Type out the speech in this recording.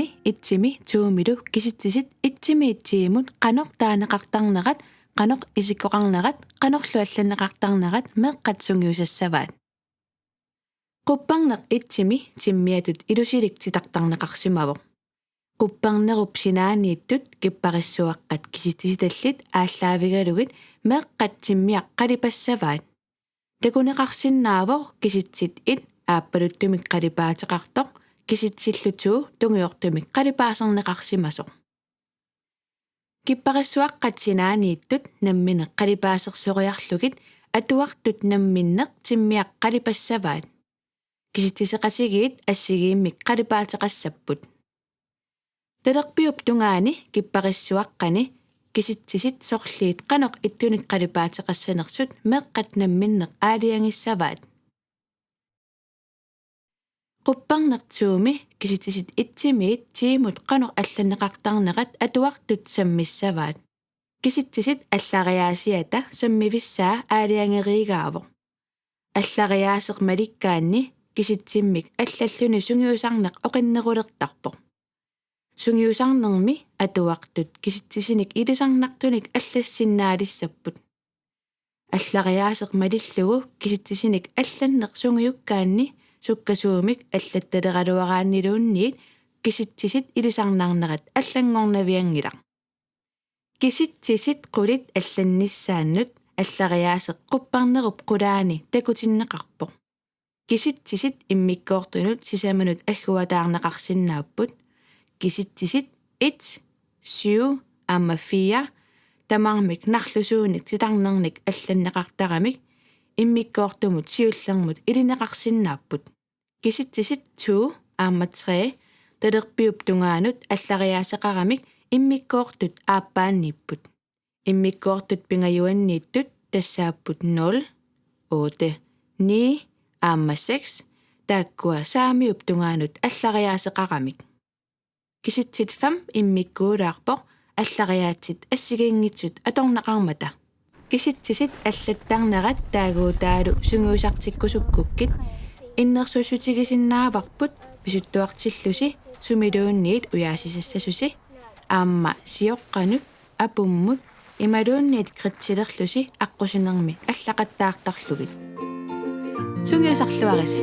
qupparni itsimi tuumilu kisittisit itsimi itsiimut qanoq taanaqartarnerat qanoq isikoqarnerat qanorlu allanneqartarnerat meqqat sungiusassavaat qupparneq itsimi timmiatut ilusiliktitartarneqarsimavoq qupparnerup sinaaniittut kipparissuaqqat kisitisitallit ааллаавигалугит meqqat timmiaq qalipassavaat takuneqarsinnaavoq kisitsit it ааппалуттумик qalipaateqartoq kisitsillutуу tungiortumik qalipaaserneqarsimasoq kipparissuaqqat sinaaniittut nammine qalipaasersoриарлугит атуартут намминнеқ timmiaq qalipassavaat kisittiseqasigiit ассигииммик qalipaateqassapпут талерпиуп тунгаани киппариссуаққани киситсисит сорлиит қанеқ иттуник қалипаатеқассанерсут меққат намминнеқ аалиангиссаваат qupparnertuumi kisittisit itsimiit tiimut qanoq алланнеқартарнерат атуартут саммиссаваат киситсисит аллариаасиата саммивиссаа аалиангеригаавоқ аллариаасеқ маликкаанни киситсиммик аллаллуни сунгиусарнеқ оқиннерулертарпоқ сунгиусарнерми атуартут киситсисиник илисарнартуник аллассиннаалиссаппут аллариаасеқ малиллугу киситсисиник алланнеқ сунгиуккаанни суккасуумик аллатталералуарааннилуунниит киситсисит илисарнаарнерат аллангорнавиангилар киситсисит qulит алланниссааннут аллариаасеқ qupparnerup qulaani takutinnеқарпоқ киситсисит иммиккоортунут сисаманут аггуатаарнеқарсиннааппут киситсисит 1 7 амма 4 тамармик нарлусууник титарнерник алланнеқартарамик иммиккоортумут сиуллермут илинеқарсиннааппут киситсисит 2 амма 3 талерпиуп тунгаанут аллариаасеқарамик иммиккоортут ааппаанниппут иммиккоортут пингаюаннииттут тассааппут 0 8 9 амма 6 тааккуа саамиуп тунгаанут аллариаасеқарамик киситсит 5 иммиккуулаарпоқ аллариаатсит ассигингитсут аторнеқармата киситсисит аллаттарнерат таагуутаалу сунгиусартиккусуккуккит иннерсусутигисиннааварпут писуттуартиллуси сумилуунниит уяасисассасуси аама сиоққанут апуммут ималуунниит критсилерлуси аққусинерми аллақаттаартарлугит сунгиусарлуарис